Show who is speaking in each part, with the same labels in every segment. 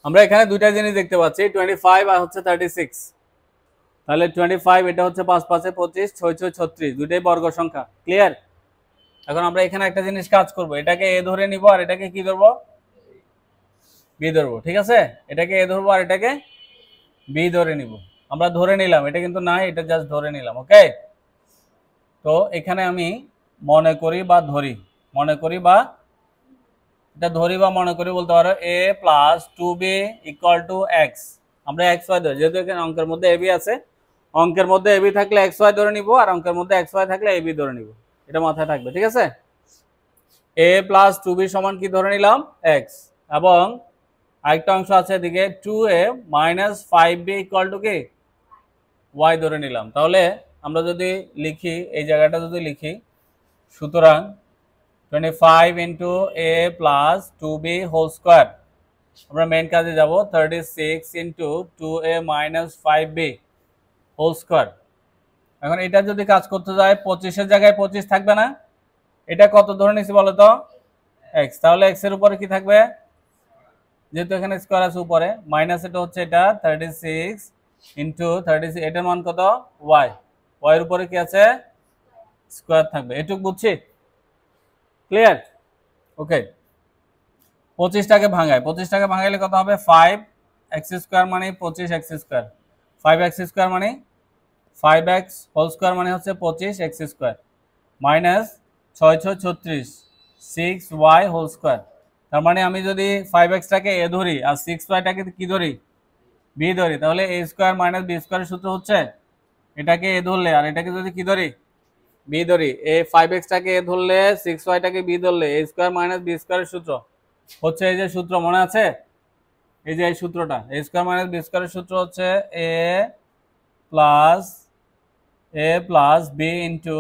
Speaker 1: আমরা এখানে দুইটা জিনিস দেখতে পাচ্ছি 25 আর হচ্ছে 36। তাহলে 25 এটা হচ্ছে 5 5 25, 6 6 36, দুইটাই বর্গ সংখ্যা। ক্লিয়ার? এখন আমরা এখানে একটা জিনিস কাজ করব, এটাকে এ ধরে নিব আর এটাকে কি ধরবো, বি ধরবো। ঠিক আছে, এটাকে এ ধরবো আর এটাকে বি ধরে নিব। আমরা ধরে নিলাম, এটা কিন্তু নাই, এটা জাস্ট ধরে নিলাম। ওকে, তো এখানে আমি মনে করি বা ধরি, মনে করি বা এটা ধরি বা মনে করি বলতে পারো a plus 2b equal to x. আমরা এক্স ওয়াই ধরি, যেহেতু এখানে অঙ্কের মধ্যে এবি আছে, অঙ্কের মধ্যে এবি থাকলে এক্স ওয়াই ধরে নিব, আর অঙ্কের মধ্যে এক্স ওয়াই থাকলে এবি ধরে নিব। এটা মাথায় থাকবে। ঠিক আছে, a প্লাস 2b সমান কি ধরে নিলাম, এক্স। এবং আরেকটা অংশ আছে এদিকে 2a minus 5b equal to কি, ওয়াই ধরে নিলাম। তাহলে আমরা যদি লিখি, এই জায়গাটা যদি লিখি, সুতরাং 25 ইন্টু এ প্লাস 2b হোল স্কোয়ার, আমরা মেন কাজে যাব, 36 into 2a minus 5b whole square. এখন এটা যদি কাজ করতে যায় 25-এর জায়গায় 25 থাকবে না, এটা কত ধরে নিছি বলো তো, এক্স। তাহলে এক্স এর উপরে কি থাকবে, যেহেতু এখানে স্কোয়ার আছে উপরে, মাইনাস এটা হচ্ছে এটা 36 ইন্টু 36, এটার মান কত, ওয়াই। ওয়াই এর উপরে কি আছে, স্কোয়ার থাকবে। এটুকু বুঝছি? ক্লিয়ার? ওকে, 25টাকে ভাঙায়, 25টাকে ভাঙাইলে কত হবে, 5 এক্স স্কোয়ার মানে 25 এক্স স্কোয়ার, 5 এক্স স্কোয়ার মানে 5x হোল স্কোয়ার মানে হচ্ছে 25 x square, minus 6 6 36 6y whole square. তার মানে আমি যদি 5xটাকে এ ধরি আর 6yটাকে কি ধরি, বি ধরি, তাহলে a স্কোয়ার মাইনাস বি স্কোয়ারের সূত্র হচ্ছে, এটাকে এ ধরলে আর এটাকে যদি কি ধরি, বি ধরি, এ 5xটাকে এ ধরলে 6yটাকে বি ধরলে a স্কোয়ার মাইনাস বি স্কোয়ারের সূত্র হচ্ছে, এই যে সূত্র মনে আছে, এই যে এই সূত্রটা, a স্কোয়ার মাইনাস বি স্কোয়ারের সূত্র হচ্ছে a plus B into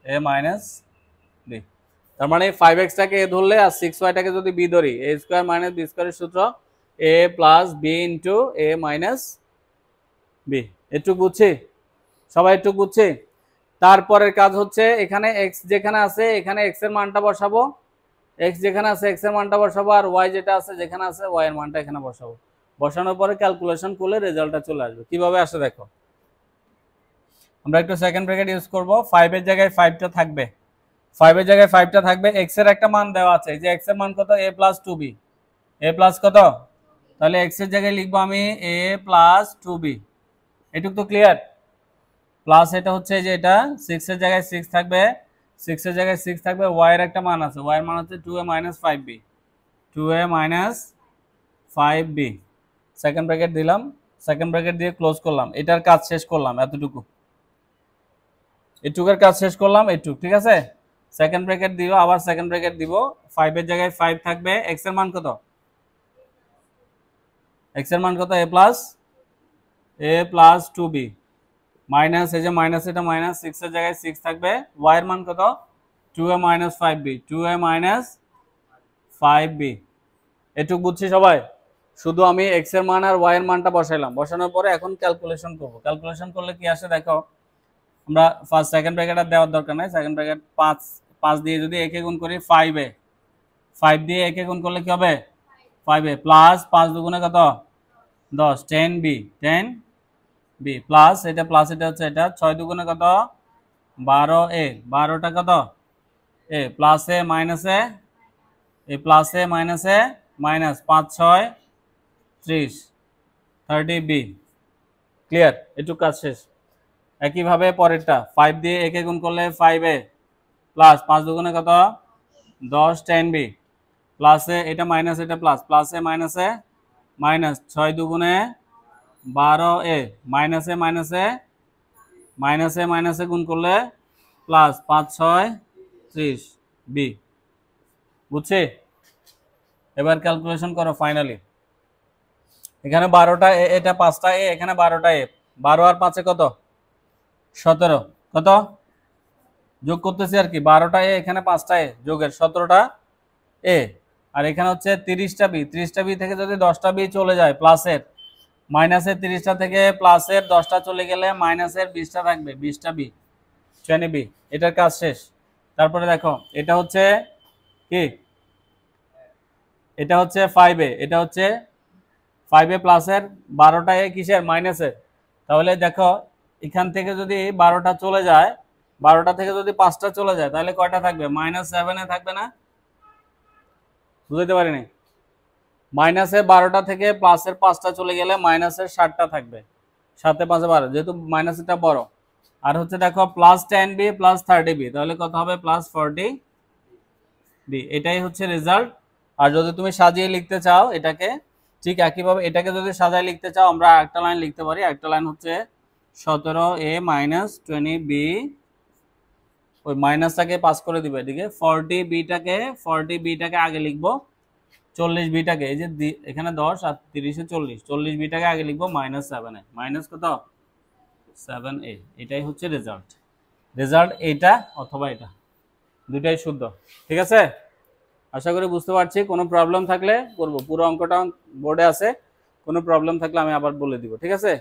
Speaker 1: a minus B. তার মানে 5xটাকে এ ধরলে আর 6yটাকে যদি বি ধরি, a স্কোয়ার মাইনাস বি স্কোয়ারের সূত্র a plus B into a minus B. এটুকু বুঝছি সবাই, এটুকু বুঝছি? তারপরের কাজ হচ্ছে, এখানে x যেখানে আছে এখানে x এর মানটা বসাবো, x যেখানে আছে x এর মানটা বসাবো, আর y যেটা আছে যেখানে আছে y এর মানটা এখানে বসাবো। বসানোর পরে ক্যালকুলেশন করলে রেজাল্টটা চলে আসবে। কিভাবে আসে দেখো, আমরা একটু সেকেন্ড ব্র্যাকেট ইউজ করব, 5 এর জায়গায় 5টা থাকবে, 5 এর জায়গায় 5টা থাকবে, x এর একটা মান দেওয়া আছে, এই যে x এর মান কত, a plus 2b, a plus কত, তাহলে x এর জায়গায় লিখবো আমি a প্লাস 2b। এটুকু তো ক্লিয়ার? প্লাস এটা হচ্ছে যে এটা 6 এর জায়গায় 6 থাকবে, 6 এর জায়গায় 6 থাকবে, y এর একটা মান আছে, y এর মান হচ্ছে 2a minus 5b, 2a minus 5b। Second bracket দিলাম, সেকেন্ড ব্র্যাকেট দিয়ে ক্লোজ করলাম, এটার কাজ শেষ করলাম, এতটুকু, এটুকের কাজ শেষ করলাম, এটুক। ঠিক আছে, সেকেন্ড ব্র্যাকেট দিব, আবার সেকেন্ড ব্র্যাকেট দিব, 5 এর জায়গায় 5 থাকবে, x এর মান কত, x এর মান কত, a প্লাস 2b মাইনাস, এই যে মাইনাস এটা মাইনাস, 6 এর জায়গায় 6 থাকবে, y এর মান কত, 2a minus 5b, 2a minus 5b। এটুক বুঝছি সবাই? শুধু আমি x এর মান আর y এর মানটা বসাইলাম, বসানোর পরে এখন ক্যালকুলেশন করব। ক্যালকুলেশন করলে কি আসে দেখো, আমরা ফার্স্ট সেকেন্ড ব্র্যাকেট আর দেওয়ার দরকার নাই, সেকেন্ড ব্র্যাকেট 5 দিয়ে যদি একে গুণ করি 5a, 5 দিয়ে একে গুণ করলে কি হবে, 5a প্লাস 5 দুগুণে কত, 10, 10b, 10b প্লাস এটা প্লাস এটা হচ্ছে এটা 6 দুগুণে কত, 12a, 12টা কত, a plus a minus a plus a minus a minus 5 6 30, 30b। Clear? এটুকু কাজ শেষ। একইভাবে পরেরটা 5 দিয়ে একে গুণ করলে 5a প্লাস 5 দুগুণে কত, 10, 10b প্লাস এ এটা মাইনাস এটা প্লাস, প্লাস এ মাইনাস 6 দুগুণে 12a মাইনাস এ মাইনাসে গুণ করলে প্লাস 5 6 30b। বুঝছি? এবার ক্যালকুলেশন করো ফাইনালি। এখানে 12টা এ, এটা 5টা এ, এখানে 12টা এ, 12 আর 5 কত, 17, কত যোগ করতেছি আর কি, 12টা এ এখানে 5টা এ যোগের 17টা এ, আর এখানে হচ্ছে 30টা বি, 30টা বি থেকে যদি 10টা বি চলে যায় প্লাসের, মাইনাসের 30টা থেকে প্লাসের 10টা চলে গেলে মাইনাসের 20টা থাকবে, 20টা বি, 20 বি। এটার কাজ শেষ। তারপরে দেখো এটা হচ্ছে কি এটা হচ্ছে 5a, এটা হচ্ছে 5a প্লাসের 12টা এ কিসের মাইনাসের। তাহলে দেখো এখান থেকে যদি 12টা চলে যায়, 12টা থেকে যদি 5টা চলে যায় তাহলে কয়টা থাকবে? -7 থাকবে না? বুঝতে পারিনি। মাইনাসের 12টা থেকে প্লাসের 5টা চলে গেলে মাইনাসের 7টা থাকবে, 7 5 12, যেহেতু মাইনাসটা বড়। আর হচ্ছে দেখো প্লাস 10b প্লাস 30b, তাহলে কত হবে? Plus 40b। এটাই হচ্ছে রেজাল্ট। আর যদি তুমি সাজিয়ে লিখতে চাও এটাকে, ঠিক একইভাবে এটাকে যদি সাজায় লিখতে চাও আমরা একটা লাইন লিখতে পারি। একটা লাইন হচ্ছে 17a মাইনাস 20b, ওই মাইনাসটাকে পাস করে দিবে এদিকে। 40bটাকে আগে লিখবো, 40bটাকে এই যে এখানে 10 আর 30-এ 40, 40bটাকে আগে লিখবো -7a, মাইনাস কত? 7a। এটাই হচ্ছে রেজাল্ট। রেজাল্ট এইটা অথবা এটা, দুটাই শুদ্ধ। ঠিক আছে, আশা করি বুঝতে পারছি। কোনো প্রবলেম থাকলে করবো, পুরো অঙ্কটা বোর্ডে আছে, কোনো প্রবলেম থাকলে আমি আবার বলে দিব। ঠিক আছে।